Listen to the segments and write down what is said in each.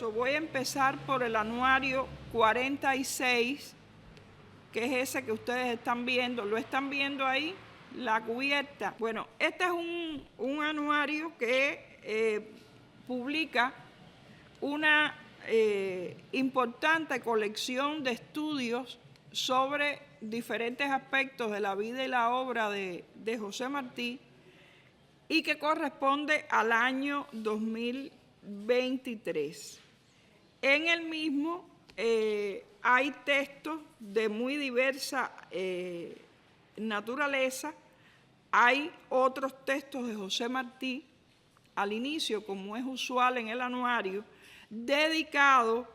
eso, voy a empezar por el anuario 46, que es ese que ustedes están viendo. ¿Lo están viendo ahí? La cubierta. Bueno, este es un anuario que publica una importante colección de estudios sobre diferentes aspectos de la vida y la obra de José Martí, y que corresponde al año 2023. En el mismo hay textos de muy diversa naturaleza. Hay otros textos de José Martí al inicio, como es usual en el anuario, dedicados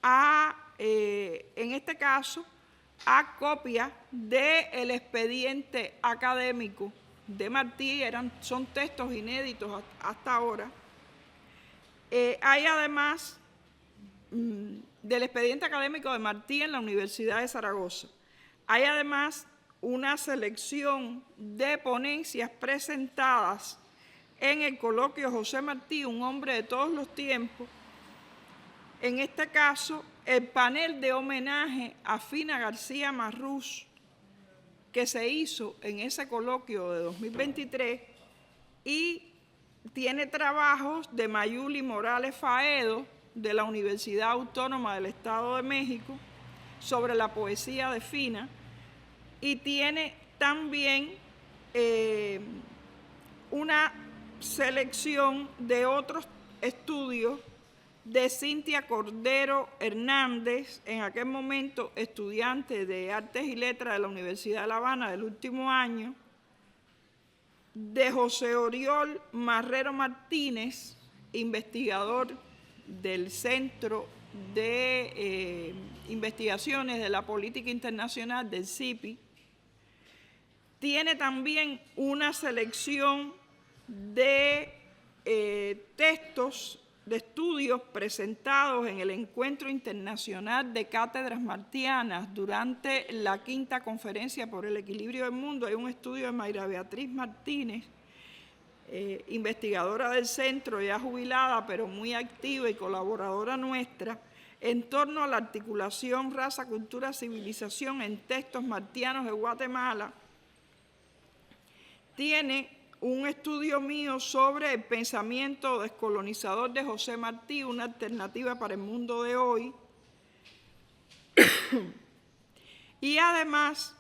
a, en este caso, a copias del expediente académico de Martí. Son textos inéditos hasta ahora. Hay además del expediente académico de Martí en la Universidad de Zaragoza. Hay además una selección de ponencias presentadas en el coloquio José Martí, un hombre de todos los tiempos. En este caso, el panel de homenaje a Fina García Marrús, que se hizo en ese coloquio de 2023, y tiene trabajos de Mayuli Morales Faedo, de la Universidad Autónoma del Estado de México, sobre la poesía de Fina, y tiene también una selección de otros estudios de Cintia Cordero Hernández, en aquel momento estudiante de Artes y Letras de la Universidad de La Habana del último año, de José Oriol Marrero Martínez, investigador del Centro de Investigaciones de la Política Internacional del CIPI. Tiene también una selección de textos de estudios presentados en el Encuentro Internacional de Cátedras Martianas durante la 5ª Conferencia por el Equilibrio del Mundo. Hay un estudio de Mayra Beatriz Martínez, investigadora del centro, ya jubilada, pero muy activa y colaboradora nuestra, en torno a la articulación raza, cultura, civilización en textos martianos de Guatemala. Tiene un estudio mío sobre el pensamiento descolonizador de José Martí, una alternativa para el mundo de hoy. Y además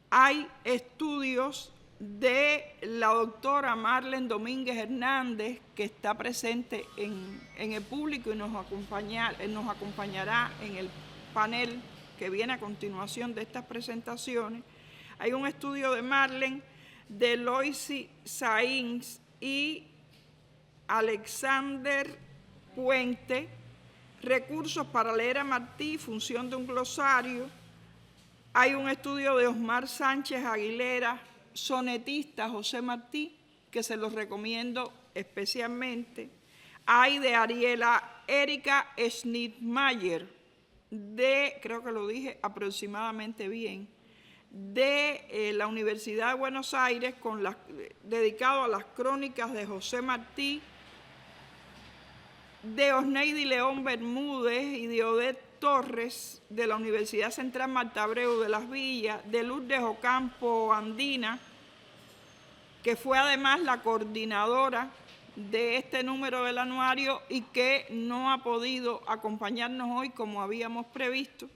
hay estudios de la doctora Marlene Domínguez Hernández, que está presente en el público y nos acompañará en el panel que viene a continuación de estas presentaciones. Hay un estudio de Marlene, de Loisy Sainz y Alexander Puente, recursos para leer a Martí, función de un glosario. Hay un estudio de Osmar Sánchez Aguilera, sonetista José Martí, que se los recomiendo especialmente. Hay de Ariela Erika Schnittmayer, creo que lo dije aproximadamente bien, de la Universidad de Buenos Aires, dedicado a las crónicas de José Martí, de Osneidi León Bermúdez y de Odette Torres, de la Universidad Central Marta Abreu de Las Villas, de Lourdes Ocampo Andina, que fue además la coordinadora de este número del anuario y que no ha podido acompañarnos hoy como habíamos previsto.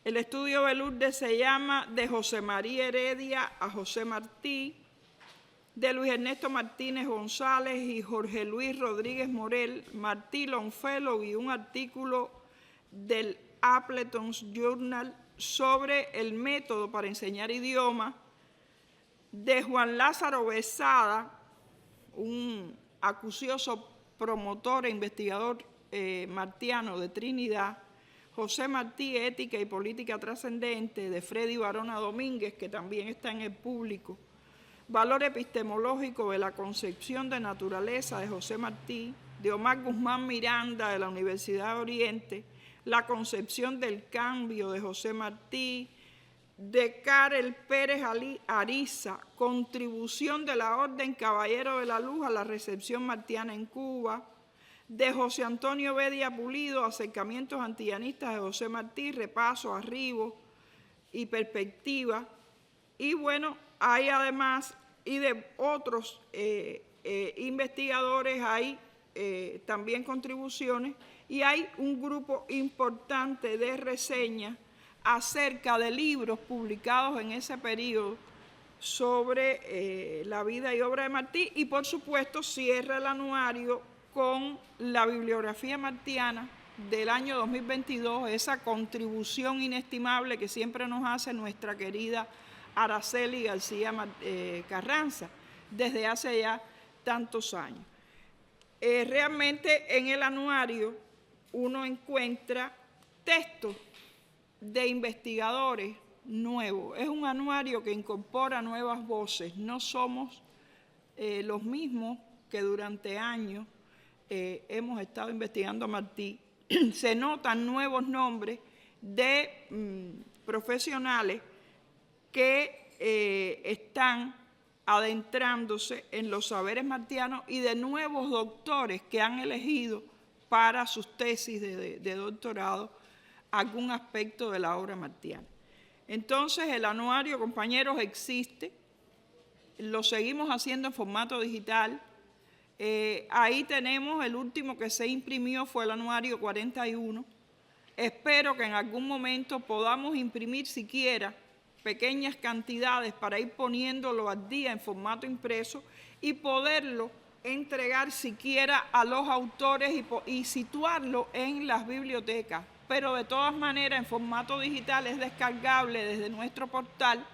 El estudio de Lourdes se llama De José María Heredia a José Martí, de Luis Ernesto Martínez González y Jorge Luis Rodríguez Morel, Martí Longfellow, y un artículo del Appleton's Journal sobre el método para enseñar idiomas, de Juan Lázaro Besada, un acucioso promotor e investigador martiano de Trinidad, José Martí, Ética y Política Trascendente, de Freddy Barona Domínguez, que también está en el público, Valor epistemológico de la concepción de naturaleza, de José Martí, de Omar Guzmán Miranda, de la Universidad de Oriente, La concepción del cambio, de José Martí, de Karel Pérez Ariza, Contribución de la Orden Caballero de la Luz a la recepción martiana en Cuba, de José Antonio Bedia Pulido, Acercamientos Antillanistas de José Martí, Repaso, Arribo y Perspectiva. Y bueno, hay además, y de otros investigadores, hay también contribuciones, y hay un grupo importante de reseñas acerca de libros publicados en ese periodo sobre la vida y obra de Martí, y por supuesto cierra el anuario con la bibliografía martiana del año 2022, esa contribución inestimable que siempre nos hace nuestra querida Araceli García Carranza, desde hace ya tantos años. Realmente en el anuario uno encuentra textos de investigadores nuevos. Es un anuario que incorpora nuevas voces. No somos los mismos que durante años hemos estado investigando a Martí. Se notan nuevos nombres de profesionales que están adentrándose en los saberes martianos y de nuevos doctores que han elegido para sus tesis de doctorado algún aspecto de la obra martiana. Entonces, el anuario, compañeros, existe, lo seguimos haciendo en formato digital. Ahí tenemos el último que se imprimió, fue el anuario 41. Espero que en algún momento podamos imprimir siquiera pequeñas cantidades para ir poniéndolo al día en formato impreso y poderlo entregar siquiera a los autores y situarlo en las bibliotecas. Pero de todas maneras en formato digital es descargable desde nuestro portal.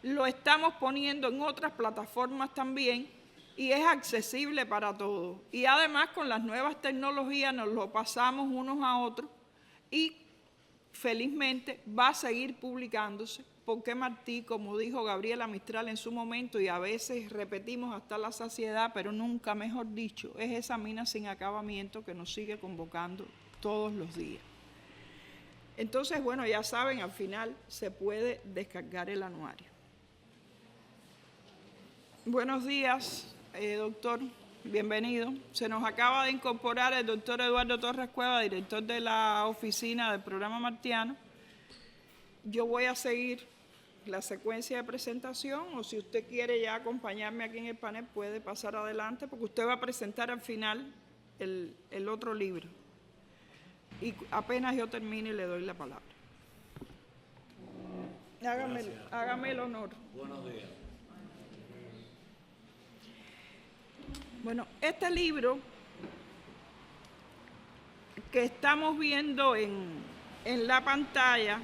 Lo estamos poniendo en otras plataformas también y es accesible para todos. Y además con las nuevas tecnologías nos lo pasamos unos a otros y felizmente va a seguir publicándose porque Martí, como dijo Gabriela Mistral en su momento, y a veces repetimos hasta la saciedad, pero nunca mejor dicho, es esa mina sin acabamiento que nos sigue convocando todos los días. Entonces, bueno, ya saben, al final se puede descargar el anuario. Buenos días, doctor, bienvenido. Se nos acaba de incorporar el doctor Eduardo Torres Cueva, director de la oficina del programa martiano. Yo voy a seguir la secuencia de presentación, o si usted quiere ya acompañarme aquí en el panel, puede pasar adelante, porque usted va a presentar al final el otro libro. Y apenas yo termine, le doy la palabra. Hágame el honor. Buenos días. Bueno, este libro que estamos viendo en la pantalla,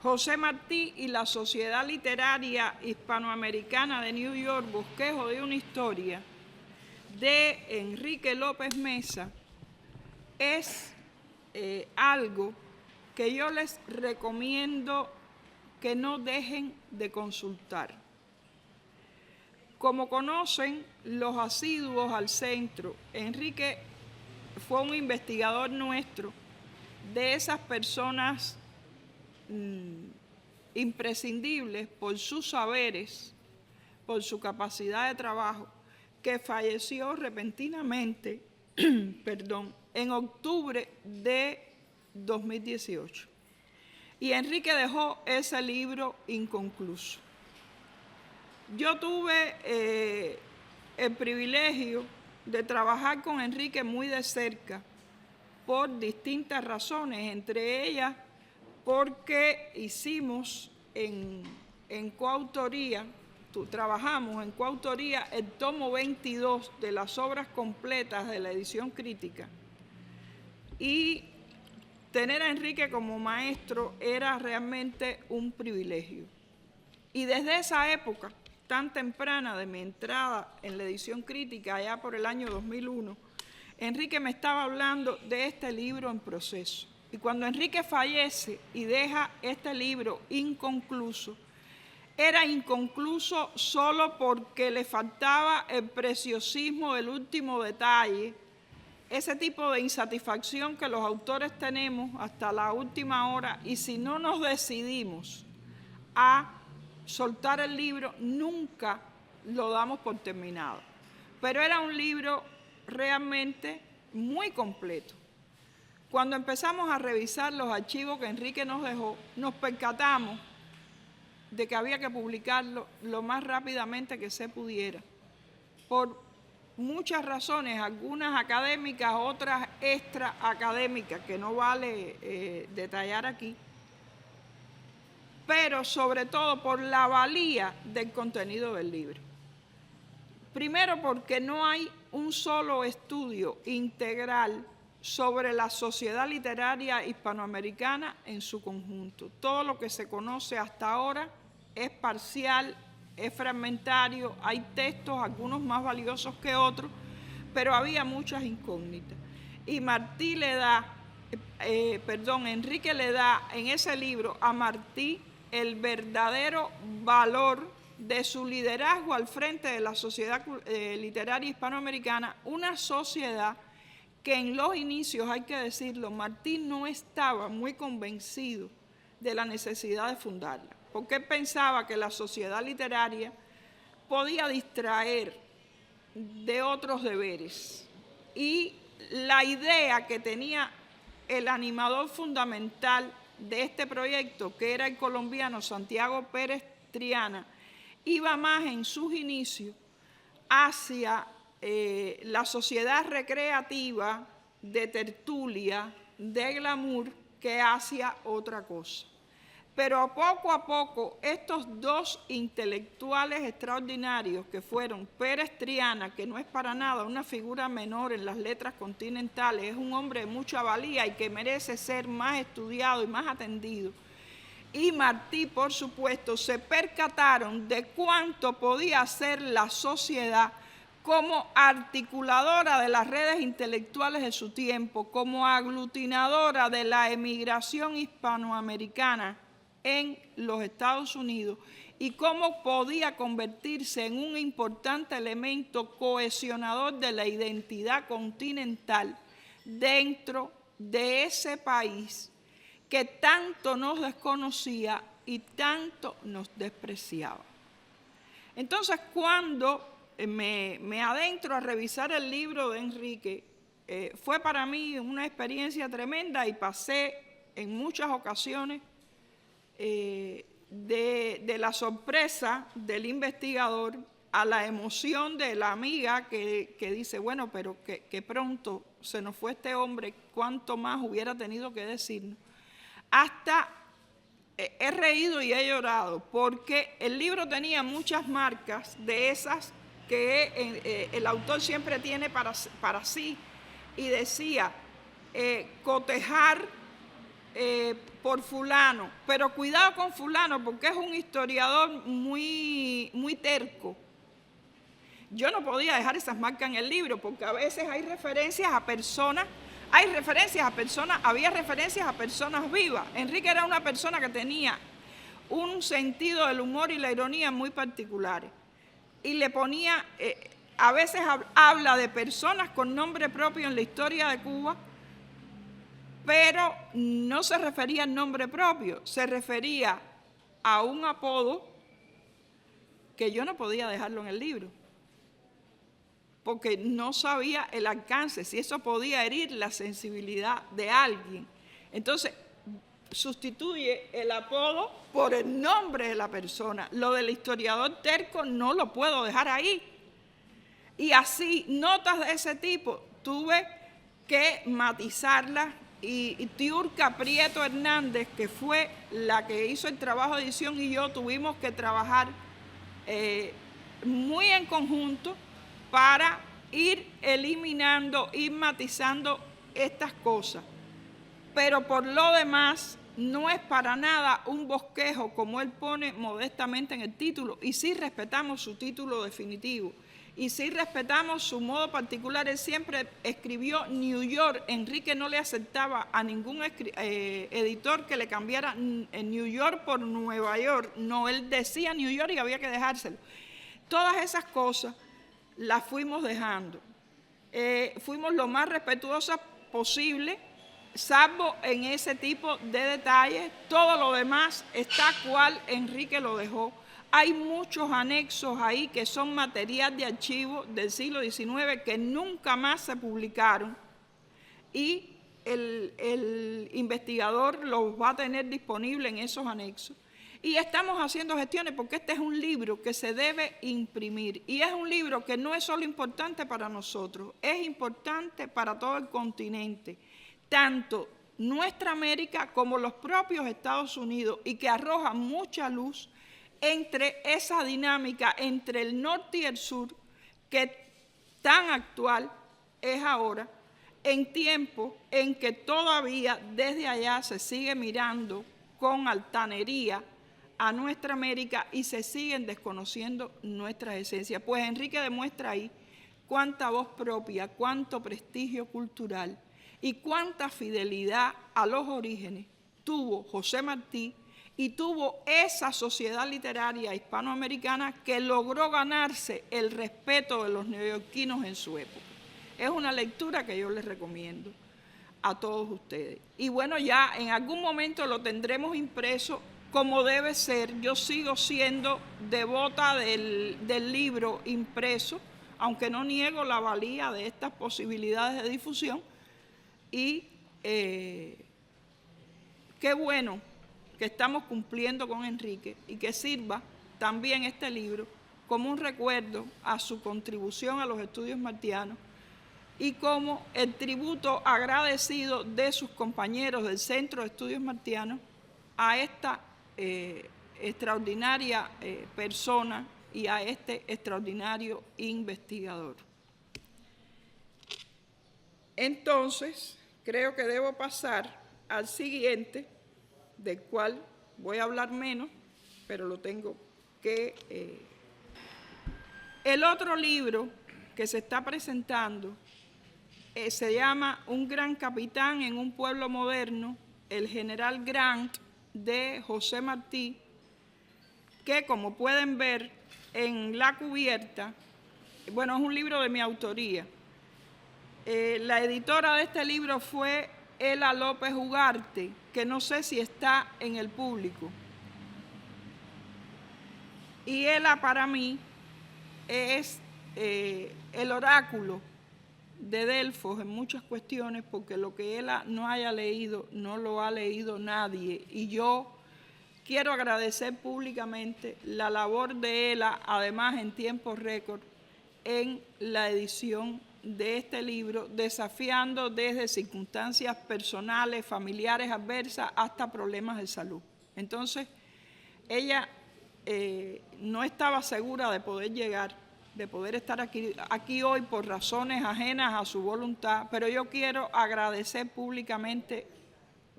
José Martí y la Sociedad Literaria Hispanoamericana de New York, bosquejo de una historia, de Enrique López Mesa, es algo que yo les recomiendo que no dejen de consultar. Como conocen los asiduos al centro, Enrique fue un investigador nuestro, de esas personas imprescindibles por sus saberes, por su capacidad de trabajo, que falleció repentinamente en octubre de 2018. Y Enrique dejó ese libro inconcluso. Yo tuve el privilegio de trabajar con Enrique muy de cerca por distintas razones, entre ellas porque hicimos en coautoría, trabajamos en coautoría el tomo 22 de las obras completas de la edición crítica. Y tener a Enrique como maestro era realmente un privilegio. Y desde esa época tan temprana de mi entrada en la edición crítica, allá por el año 2001, Enrique me estaba hablando de este libro en proceso. Y cuando Enrique fallece y deja este libro inconcluso, era inconcluso solo porque le faltaba el preciosismo del último detalle, ese tipo de insatisfacción que los autores tenemos hasta la última hora, y si no nos decidimos a soltar el libro, nunca lo damos por terminado. pero era un libro realmente muy completo. Cuando empezamos a revisar los archivos que Enrique nos dejó, nos percatamos de que había que publicarlo lo más rápidamente que se pudiera, por muchas razones, algunas académicas, otras extra académicas, que no vale detallar aquí, pero sobre todo por la valía del contenido del libro. Primero, porque no hay un solo estudio integral sobre la sociedad literaria hispanoamericana en su conjunto. Todo lo que se conoce hasta ahora es parcial, es fragmentario, hay textos, algunos más valiosos que otros, pero había muchas incógnitas. Y Enrique le da en ese libro a Martí el verdadero valor de su liderazgo al frente de la sociedad literaria hispanoamericana, una sociedad que en los inicios, hay que decirlo, Martí no estaba muy convencido de la necesidad de fundarla, porque él pensaba que la sociedad literaria podía distraer de otros deberes. Y la idea que tenía el animador fundamental de este proyecto, que era el colombiano Santiago Pérez Triana, iba más en sus inicios hacia la sociedad recreativa, de tertulia, de glamour, que hacia otra cosa. Pero poco a poco, estos dos intelectuales extraordinarios que fueron Pérez Triana, que no es para nada una figura menor en las letras continentales, es un hombre de mucha valía y que merece ser más estudiado y más atendido, y Martí, por supuesto, se percataron de cuánto podía hacer la sociedad como articuladora de las redes intelectuales de su tiempo, como aglutinadora de la emigración hispanoamericana en los Estados Unidos, y cómo podía convertirse en un importante elemento cohesionador de la identidad continental dentro de ese país que tanto nos desconocía y tanto nos despreciaba. Entonces, cuando me adentro a revisar el libro de Enrique, fue para mí una experiencia tremenda, y pasé en muchas ocasiones de la sorpresa del investigador a la emoción de la amiga que dice, bueno, pero que pronto se nos fue este hombre, cuánto más hubiera tenido que decirnos. Hasta he reído y he llorado, porque el libro tenía muchas marcas de esas que el autor siempre tiene para sí, y decía, cotejar por fulano, pero cuidado con fulano, porque es un historiador muy terco. Yo no podía dejar esas marcas en el libro, porque a veces hay referencias a personas, había referencias a personas vivas. Enrique era una persona que tenía un sentido del humor y la ironía muy particulares. Y le ponía, a veces habla de personas con nombre propio en la historia de Cuba, pero no se refería al nombre propio, se refería a un apodo que yo no podía dejarlo en el libro, porque no sabía el alcance, si eso podía herir la sensibilidad de alguien. Entonces, sustituye el apodo por el nombre de la persona. Lo del historiador terco no lo puedo dejar ahí. Y así, notas de ese tipo, tuve que matizarlas, y Tiurka Prieto Hernández, que fue la que hizo el trabajo de edición, y yo tuvimos que trabajar muy en conjunto para ir eliminando, ir matizando estas cosas. Pero por lo demás, no es para nada un bosquejo, como él pone modestamente en el título, y sí respetamos su título definitivo, y sí respetamos su modo particular. Él siempre escribió New York. Enrique no le aceptaba a ningún editor que le cambiara en New York por Nueva York. No, él decía New York y había que dejárselo. Todas esas cosas las fuimos dejando. Fuimos lo más respetuosas posible, salvo en ese tipo de detalles. Todo lo demás está cual Enrique lo dejó. Hay muchos anexos ahí que son material de archivo del siglo XIX que nunca más se publicaron y el investigador los va a tener disponible en esos anexos. Y estamos haciendo gestiones porque este es un libro que se debe imprimir y es un libro que no es solo importante para nosotros, es importante para todo el continente, tanto nuestra América como los propios Estados Unidos, y que arroja mucha luz entre esa dinámica entre el norte y el sur que tan actual es ahora, en tiempos en que todavía desde allá se sigue mirando con altanería a nuestra América y se siguen desconociendo nuestras esencias. Pues Enrique demuestra ahí cuánta voz propia, cuánto prestigio cultural y cuánta fidelidad a los orígenes tuvo José Martí y tuvo esa sociedad literaria hispanoamericana que logró ganarse el respeto de los neoyorquinos en su época. Es una lectura que yo les recomiendo a todos ustedes. Y bueno, ya en algún momento lo tendremos impreso como debe ser. Yo sigo siendo devota del libro impreso, aunque no niego la valía de estas posibilidades de difusión. Y qué bueno que estamos cumpliendo con Enrique y que sirva también este libro como un recuerdo a su contribución a los estudios martianos y como el tributo agradecido de sus compañeros del Centro de Estudios Martianos a esta extraordinaria persona y a este extraordinario investigador. Entonces, creo que debo pasar al siguiente, del cual voy a hablar menos, pero lo tengo que... El otro libro que se está presentando se llama Un gran capitán en un pueblo moderno, el general Grant, de José Martí, que como pueden ver en la cubierta, bueno, es un libro de mi autoría. La editora de este libro fue Ela López Ugarte, que no sé si está en el público. Y Ela para mí es el oráculo de Delfos en muchas cuestiones, porque lo que Ela no haya leído, no lo ha leído nadie. Y yo quiero agradecer públicamente la labor de Ela, además en tiempo récord, en la edición de este libro, desafiando desde circunstancias personales, familiares adversas, hasta problemas de salud. Entonces, ella no estaba segura de poder llegar, de poder estar aquí hoy por razones ajenas a su voluntad, pero yo quiero agradecer públicamente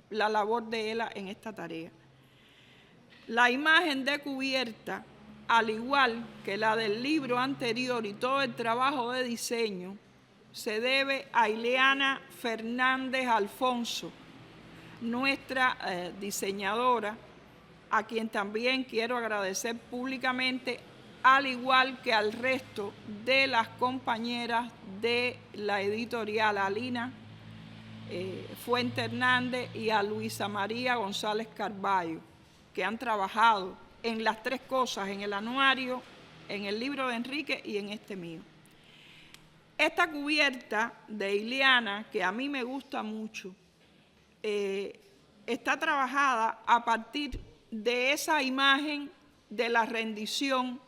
la labor de Ela en esta tarea. La imagen de cubierta, al igual que la del libro anterior y todo el trabajo de diseño, se debe a Ileana Fernández Alfonso, nuestra diseñadora, a quien también quiero agradecer públicamente, al igual que al resto de las compañeras de la editorial, a Lina Fuente Hernández y a Luisa María González Carballo, que han trabajado en las tres cosas, en el anuario, en el libro de Enrique y en este mío. Esta cubierta de Ileana, que a mí me gusta mucho, está trabajada a partir de esa imagen de la rendición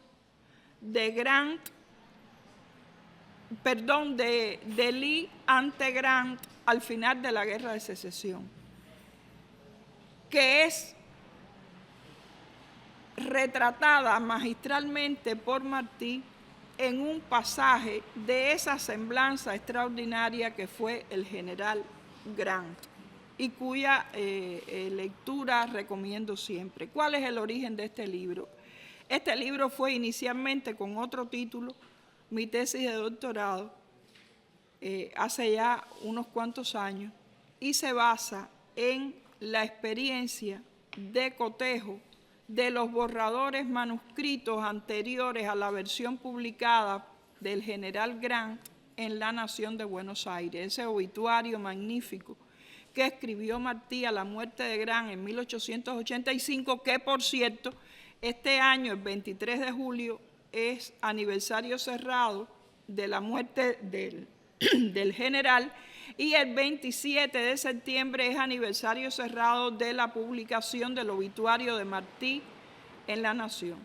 de Grant, perdón, de Lee ante Grant al final de la Guerra de Secesión, que es retratada magistralmente por Martí en un pasaje de esa semblanza extraordinaria que fue el general Grant, y cuya lectura recomiendo siempre. ¿Cuál es el origen de este libro? Este libro fue inicialmente con otro título, mi tesis de doctorado, hace ya unos cuantos años, y se basa en la experiencia de cotejo de los borradores manuscritos anteriores a la versión publicada del general Grant en La Nación de Buenos Aires, ese obituario magnífico que escribió Martí a la muerte de Grant en 1885, que por cierto este año, el 23 de julio, es aniversario cerrado de la muerte del general, y el 27 de septiembre es aniversario cerrado de la publicación del obituario de Martí en La Nación.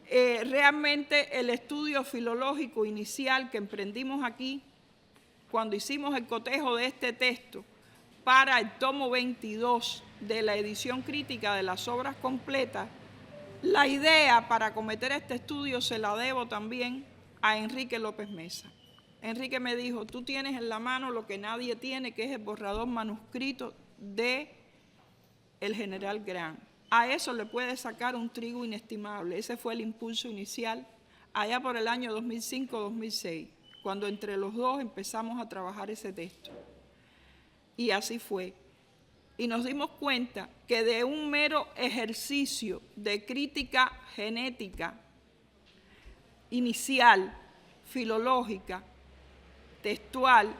Realmente el estudio filológico inicial que emprendimos aquí, cuando hicimos el cotejo de este texto para el tomo 22 de la edición crítica de las obras completas, la idea para acometer este estudio se la debo también a Enrique López Mesa. Enrique me dijo, tú tienes en la mano lo que nadie tiene, que es el borrador manuscrito de el general Grant. A eso le puede sacar un trigo inestimable. Ese fue el impulso inicial allá por el año 2005-2006, cuando entre los dos empezamos a trabajar ese texto. Y así fue. Y nos dimos cuenta que de un mero ejercicio de crítica genética inicial, filológica, textual,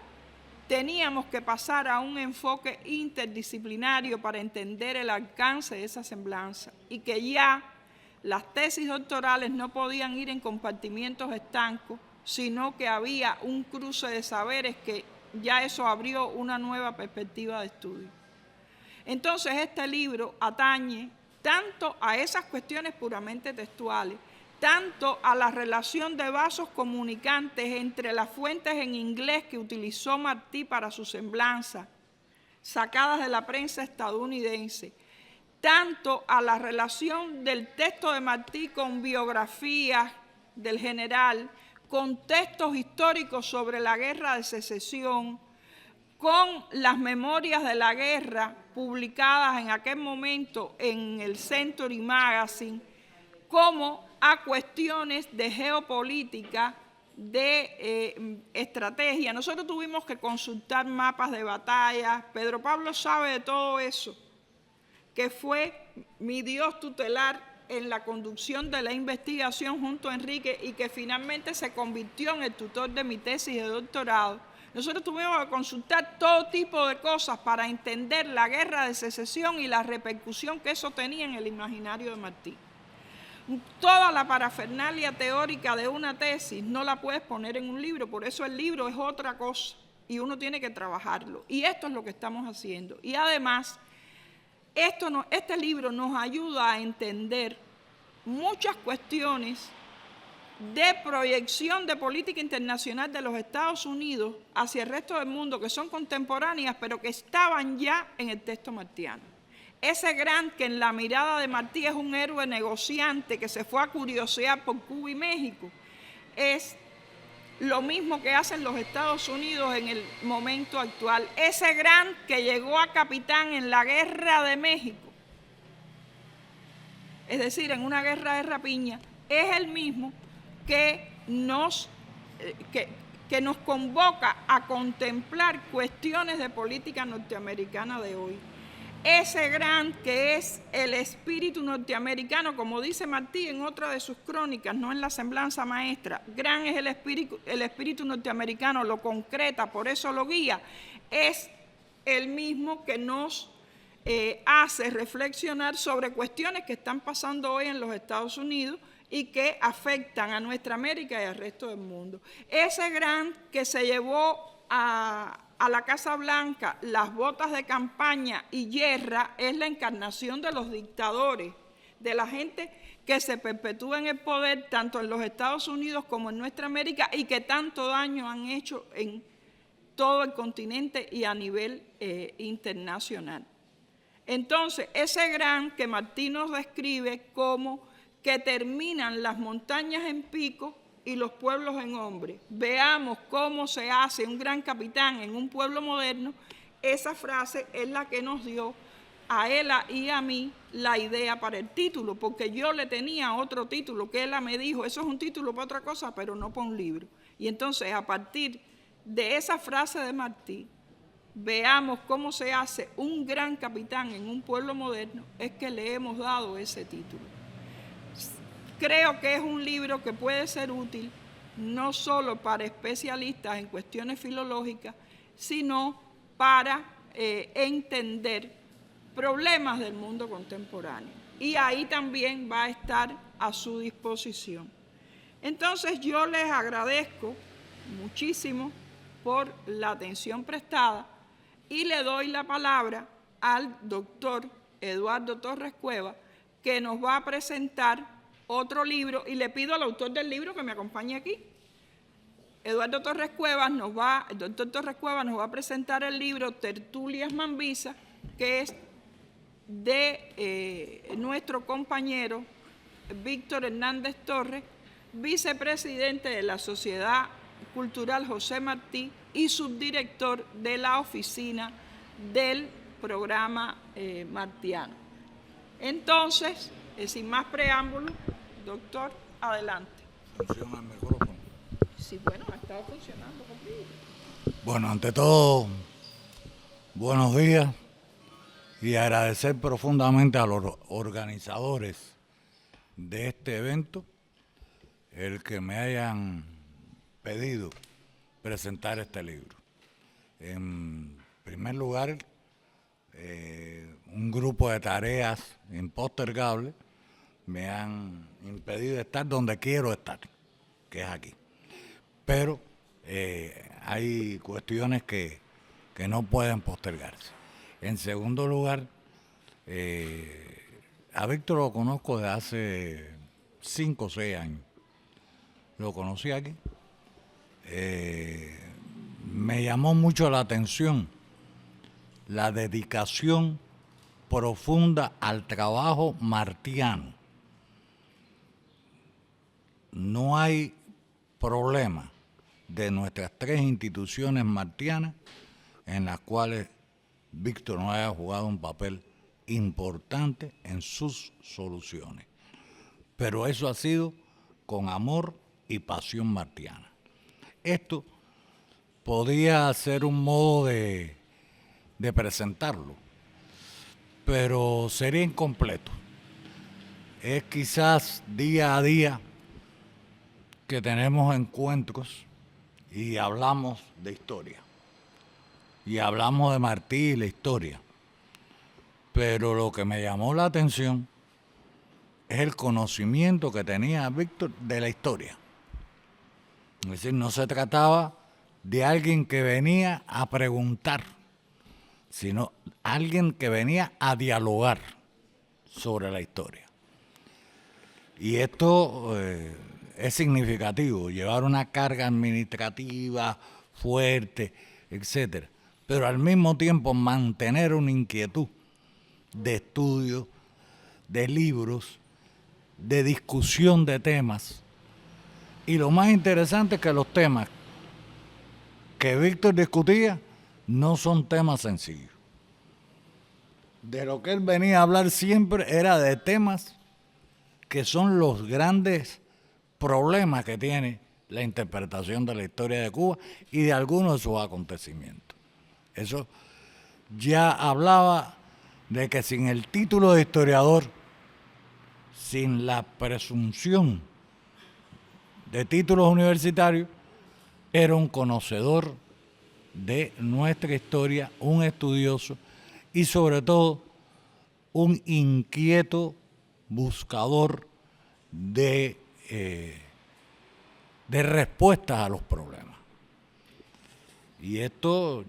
teníamos que pasar a un enfoque interdisciplinario para entender el alcance de esa semblanza, y que ya las tesis doctorales no podían ir en compartimientos estancos, sino que había un cruce de saberes que ya eso abrió una nueva perspectiva de estudio. Entonces este libro atañe tanto a esas cuestiones puramente textuales, tanto a la relación de vasos comunicantes entre las fuentes en inglés que utilizó Martí para su semblanza, sacadas de la prensa estadounidense, tanto a la relación del texto de Martí con biografías del general, con textos históricos sobre la guerra de secesión, con las memorias de la guerra publicadas en aquel momento en el Century Magazine, como a cuestiones de geopolítica, de estrategia. Nosotros tuvimos que consultar mapas de batalla. Pedro Pablo sabe de todo eso, que fue mi Dios tutelar en la conducción de la investigación junto a Enrique, y que finalmente se convirtió en el tutor de mi tesis de doctorado. Nosotros tuvimos que consultar todo tipo de cosas para entender la guerra de secesión y la repercusión que eso tenía en el imaginario de Martí. Toda la parafernalia teórica de una tesis no la puedes poner en un libro, por eso el libro es otra cosa y uno tiene que trabajarlo. Y esto es lo que estamos haciendo. Y además, este libro nos ayuda a entender muchas cuestiones de proyección de política internacional de los Estados Unidos hacia el resto del mundo, que son contemporáneas, pero que estaban ya en el texto martiano. Ese Grant, que en la mirada de Martí es un héroe negociante que se fue a curiosear por Cuba y México, es lo mismo que hacen los Estados Unidos en el momento actual. Ese Grant que llegó a capitán en la guerra de México, es decir, en una guerra de rapiña, es el mismo que nos convoca a contemplar cuestiones de política norteamericana de hoy. Ese Grant que es el espíritu norteamericano, como dice Martí en otra de sus crónicas, no en la semblanza maestra, Grant es el espíritu norteamericano, lo concreta, por eso lo guía, es el mismo que nos hace reflexionar sobre cuestiones que están pasando hoy en los Estados Unidos y que afectan a nuestra América y al resto del mundo. Ese Grant que se llevó a la Casa Blanca las botas de campaña y guerra es la encarnación de los dictadores, de la gente que se perpetúa en el poder tanto en los Estados Unidos como en nuestra América y que tanto daño han hecho en todo el continente y a nivel internacional. Entonces, ese Grant que Martí nos describe como que terminan las montañas en pico y los pueblos en hombres. Veamos cómo se hace un gran capitán en un pueblo moderno. Esa frase es la que nos dio a Ela y a mí la idea para el título, porque yo le tenía otro título que Ela me dijo, eso es un título para otra cosa, pero no para un libro. Y entonces, a partir de esa frase de Martí, veamos cómo se hace un gran capitán en un pueblo moderno, es que le hemos dado ese título. Creo que es un libro que puede ser útil no solo para especialistas en cuestiones filológicas, sino para entender problemas del mundo contemporáneo. y ahí también va a estar a su disposición. Entonces yo les agradezco muchísimo por la atención prestada y le doy la palabra al doctor Eduardo Torres Cuevas, que nos va a presentar otro libro, y le pido al autor del libro que me acompañe aquí. El doctor Torres Cuevas nos va a presentar el libro Tertulias Mambisa, que es de nuestro compañero Víctor Hernández Torres, vicepresidente de la Sociedad Cultural José Martí y subdirector de la oficina del programa martiano. Entonces, sin más preámbulo, doctor, adelante. ¿Funciona el micrófono? Sí, bueno, ha estado funcionando conmigo. Bueno, ante todo, buenos días y agradecer profundamente a los organizadores de este evento el que me hayan pedido presentar este libro. En primer lugar, un grupo de tareas impostergables me han impedido estar donde quiero estar, que es aquí. Pero hay cuestiones que no pueden postergarse. En segundo lugar, a Víctor lo conozco desde hace 5 o 6 años. Lo conocí aquí. Me llamó mucho la atención la dedicación profunda al trabajo martiano. No hay problema de nuestras 3 instituciones martianas en las cuales Víctor no haya jugado un papel importante en sus soluciones. Pero eso ha sido con amor y pasión martiana. Esto podía ser un modo de presentarlo, pero sería incompleto. Es quizás día a día que tenemos encuentros y hablamos de historia, y hablamos de Martí y la historia, pero lo que me llamó la atención es el conocimiento que tenía Víctor de la historia. Es decir, no se trataba de alguien que venía a preguntar, sino alguien que venía a dialogar sobre la historia. Y esto es significativo, llevar una carga administrativa fuerte, etcétera, pero al mismo tiempo mantener una inquietud de estudio, de libros, de discusión de temas. Y lo más interesante es que los temas que Víctor discutía no son temas sencillos. De lo que él venía a hablar siempre era de temas que son los grandes problemas que tiene la interpretación de la historia de Cuba y de algunos de sus acontecimientos. Eso ya hablaba de que sin el título de historiador, sin la presunción de títulos universitarios, era un conocedor de nuestra historia, un estudioso y sobre todo un inquieto buscador de respuestas a los problemas. Y esto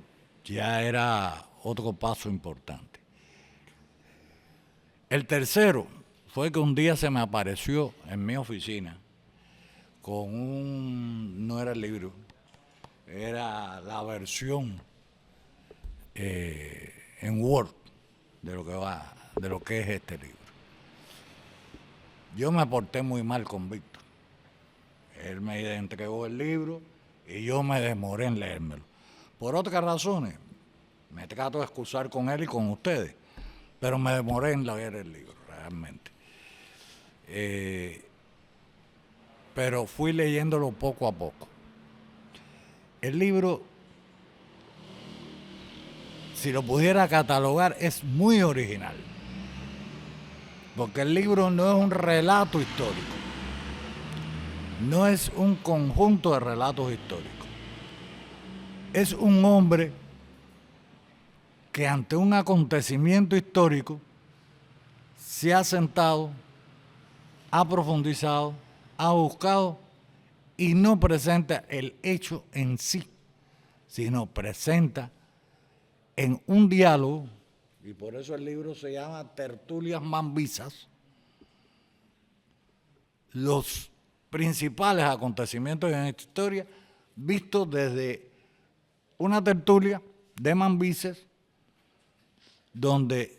ya era otro paso importante. El tercero fue que un día se me apareció en mi oficina con no era el libro, era la versión en Word de lo que es este libro. Yo me porté muy mal con Víctor. Él me entregó el libro y yo me demoré en leérmelo. Por otras razones, me trato de excusar con él y con ustedes, pero me demoré en leer el libro, realmente. Pero fui leyéndolo poco a poco. El libro, si lo pudiera catalogar, es muy original, porque el libro no es un relato histórico, no es un conjunto de relatos históricos, es un hombre que ante un acontecimiento histórico se ha sentado, ha profundizado, ha buscado y no presenta el hecho en sí, sino presenta en un diálogo, y por eso el libro se llama Tertulias Mambisas, los principales acontecimientos en esta historia vistos desde una tertulia de mambises donde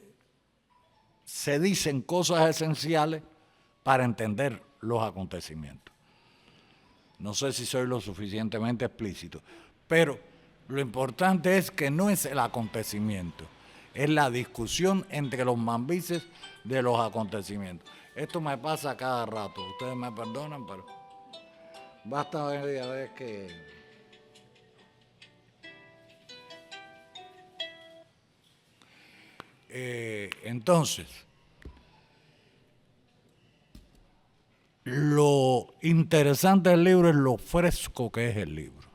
se dicen cosas esenciales para entender los acontecimientos. No sé si soy lo suficientemente explícito, pero lo importante es que no es el acontecimiento, es la discusión entre los mambises de los acontecimientos. Esto me pasa cada rato, ustedes me perdonan, pero basta media vez que... entonces, lo interesante del libro es lo fresco que es el libro.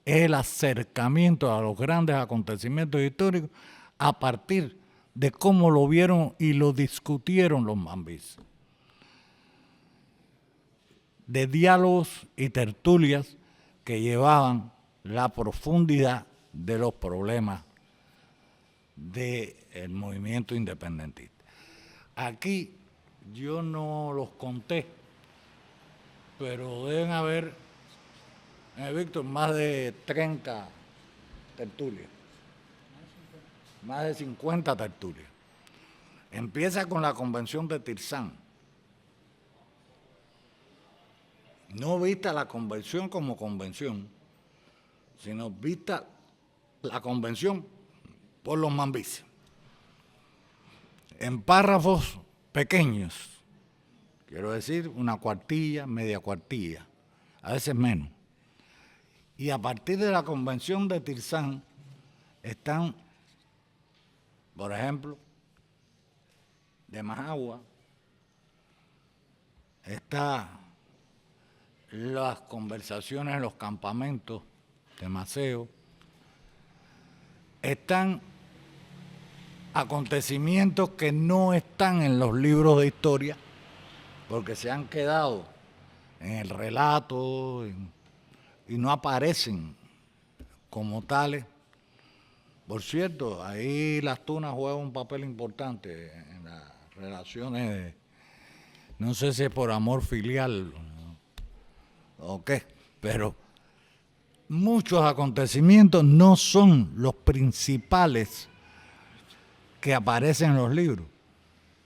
Es el acercamiento a los grandes acontecimientos históricos a partir de cómo lo vieron y lo discutieron los mambises. De diálogos y tertulias que llevaban la profundidad de los problemas del movimiento independentista. Aquí yo no los conté, pero deben haber, Víctor, más de 30 tertulias, más de 50 tertulias. Empieza con la convención de Tirzán. No vista la convención como convención, sino vista la convención por los mambises. En párrafos pequeños, quiero decir una cuartilla, media cuartilla, a veces menos. Y a partir de la convención de Tirzán están, por ejemplo, de Majagua, está las conversaciones en los campamentos de Maceo, están acontecimientos que no están en los libros de historia, porque se han quedado en el relato y no aparecen como tales. Por cierto, ahí las tunas juegan un papel importante en las relaciones, no sé si es por amor filial o qué, pero muchos acontecimientos no son los principales que aparecen en los libros,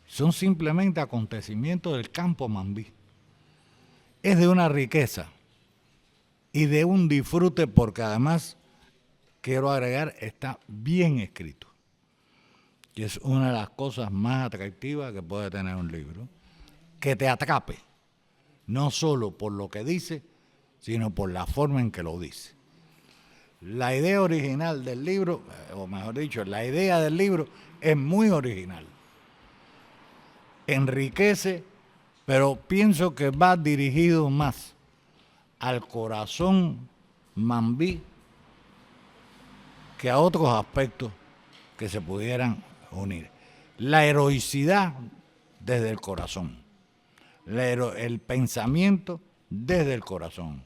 son simplemente acontecimientos del campo mambí. Es de una riqueza y de un disfrute porque además, quiero agregar, está bien escrito. Y es una de las cosas más atractivas que puede tener un libro, que te atrape, no solo por lo que dice, sino por la forma en que lo dice. La idea original del libro, o mejor dicho, la idea del libro es muy original. Enriquece, pero pienso que va dirigido más al corazón mambí que a otros aspectos que se pudieran unir. La heroicidad desde el corazón, el pensamiento desde el corazón.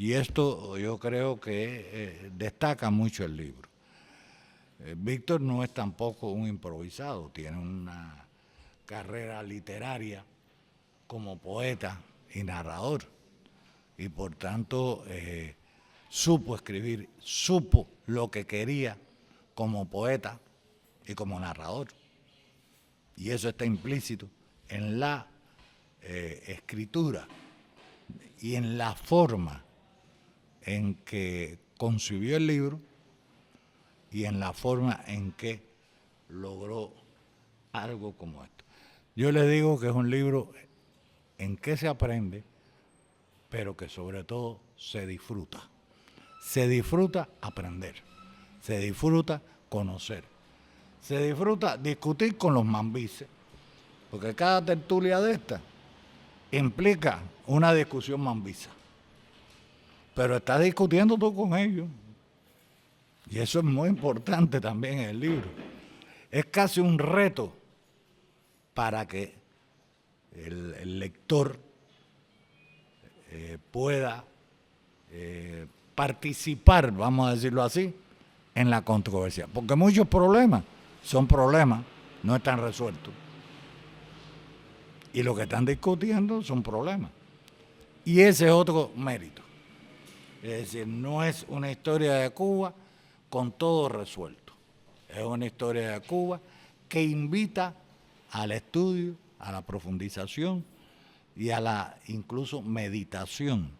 Y esto yo creo que destaca mucho el libro. Víctor no es tampoco un improvisado, tiene una carrera literaria como poeta y narrador. Y por tanto supo escribir, supo lo que quería como poeta y como narrador. Y eso está implícito en la escritura y en la forma en que concibió el libro y en la forma en que logró algo como esto. Yo les digo que es un libro en que se aprende, pero que sobre todo se disfruta. Se disfruta aprender, se disfruta conocer, se disfruta discutir con los mambises, porque cada tertulia de esta implica una discusión mambisa. Pero estás discutiendo tú con ellos. Y eso es muy importante también en el libro. Es casi un reto para que el lector pueda participar, vamos a decirlo así, en la controversia. Porque muchos problemas son problemas, no están resueltos. Y lo que están discutiendo son problemas. Y ese es otro mérito. Es decir, no es una historia de Cuba con todo resuelto. Es una historia de Cuba que invita al estudio, a la profundización y a la incluso meditación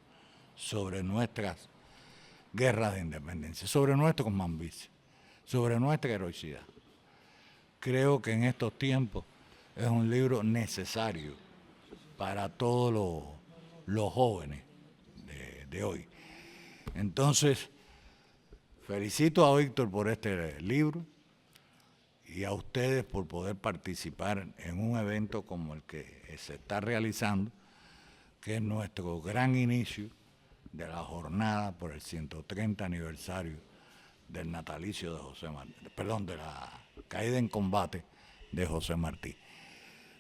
sobre nuestras guerras de independencia, sobre nuestros mambis, sobre nuestra heroicidad. Creo que en estos tiempos es un libro necesario para todos los jóvenes de hoy. Entonces, felicito a Víctor por este libro y a ustedes por poder participar en un evento como el que se está realizando, que es nuestro gran inicio de la jornada por el 130 aniversario del natalicio de José Martí, perdón, de la caída en combate de José Martí.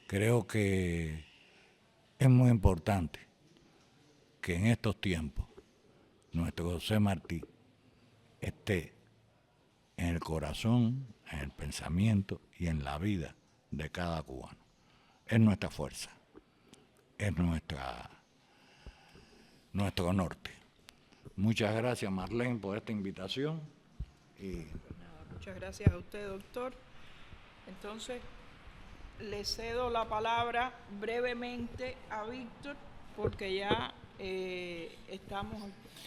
Creo que es muy importante que en estos tiempos nuestro José Martí esté en el corazón, en el pensamiento y en la vida de cada cubano. Es nuestra fuerza, es nuestro norte. Muchas gracias, Marlene, por esta invitación. Muchas gracias a usted, doctor. Entonces, le cedo la palabra brevemente a Víctor, porque ya estamos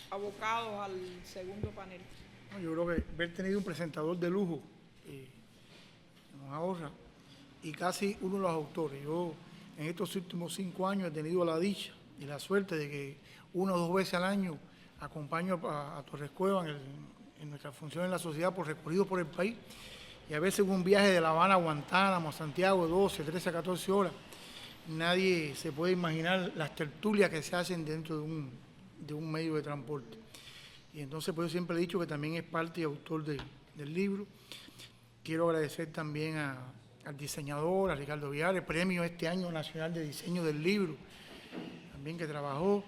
abocados al segundo panel. Yo creo que haber tenido un presentador de lujo nos ahorra, y casi uno de los autores. Yo en estos últimos 5 años he tenido la dicha y la suerte de que 1 o 2 veces al año acompaño a Torres Cuevas en nuestra función en la sociedad por recorrido por el país, y a veces un viaje de La Habana a Guantánamo, a Santiago, 12, 13, 14 horas. Nadie se puede imaginar las tertulias que se hacen dentro de un medio de transporte. Y entonces, pues yo siempre he dicho que también es parte y autor del libro. Quiero agradecer también al diseñador, a Ricardo Villares, premio este año nacional de diseño del libro, también que trabajó.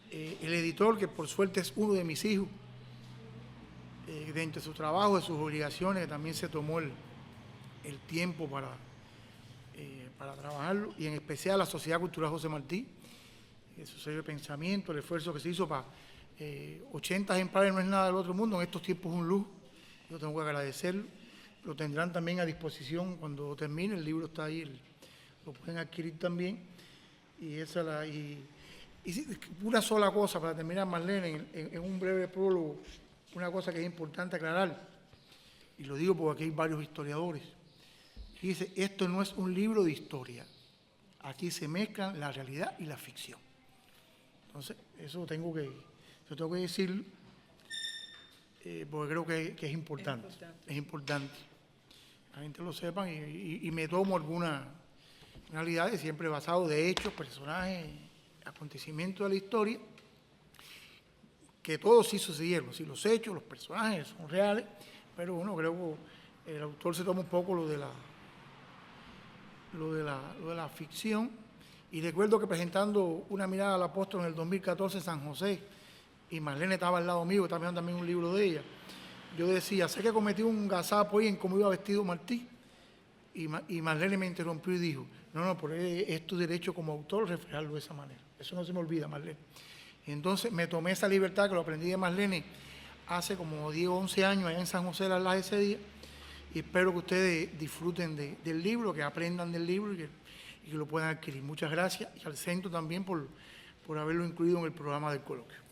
El editor, que por suerte es uno de mis hijos, dentro de su trabajo, de sus obligaciones, que también se tomó el tiempo para trabajarlo, y en especial la Sociedad Cultural José Martí, su sello de pensamiento, el esfuerzo que se hizo para 80 ejemplares no es nada del otro mundo, en estos tiempos es un lujo, yo tengo que agradecerlo. Lo tendrán también a disposición cuando termine, el libro está ahí, lo pueden adquirir también. Y una sola cosa para terminar, Marlene, en un breve prólogo, una cosa que es importante aclarar, y lo digo porque aquí hay varios historiadores, y dice: esto no es un libro de historia, aquí se mezclan la realidad y la ficción. Entonces, eso tengo que decirlo, porque creo que es importante. Es importante. La gente lo sepan, y me tomo algunas realidades siempre basado de hechos, personajes, acontecimientos de la historia, que todos sí sucedieron. Sí, los hechos, los personajes son reales, pero bueno, creo que el autor se toma un poco lo de la ficción. Y recuerdo que presentando Una mirada al apóstol en el 2014 en San José, y Marlene estaba al lado mío, estaba mirando también un libro de ella, yo decía: sé que cometí un gazapo ahí en cómo iba vestido Martí, y Marlene me interrumpió y dijo: no, por es tu derecho como autor reflejarlo de esa manera. Eso no se me olvida, Marlene. Entonces me tomé esa libertad, que lo aprendí de Marlene hace como 10 o 11 años allá en San José de las Lajas ese día, y espero que ustedes disfruten del libro, que aprendan del libro y que lo puedan adquirir. Muchas gracias, y al centro también por haberlo incluido en el programa del coloquio.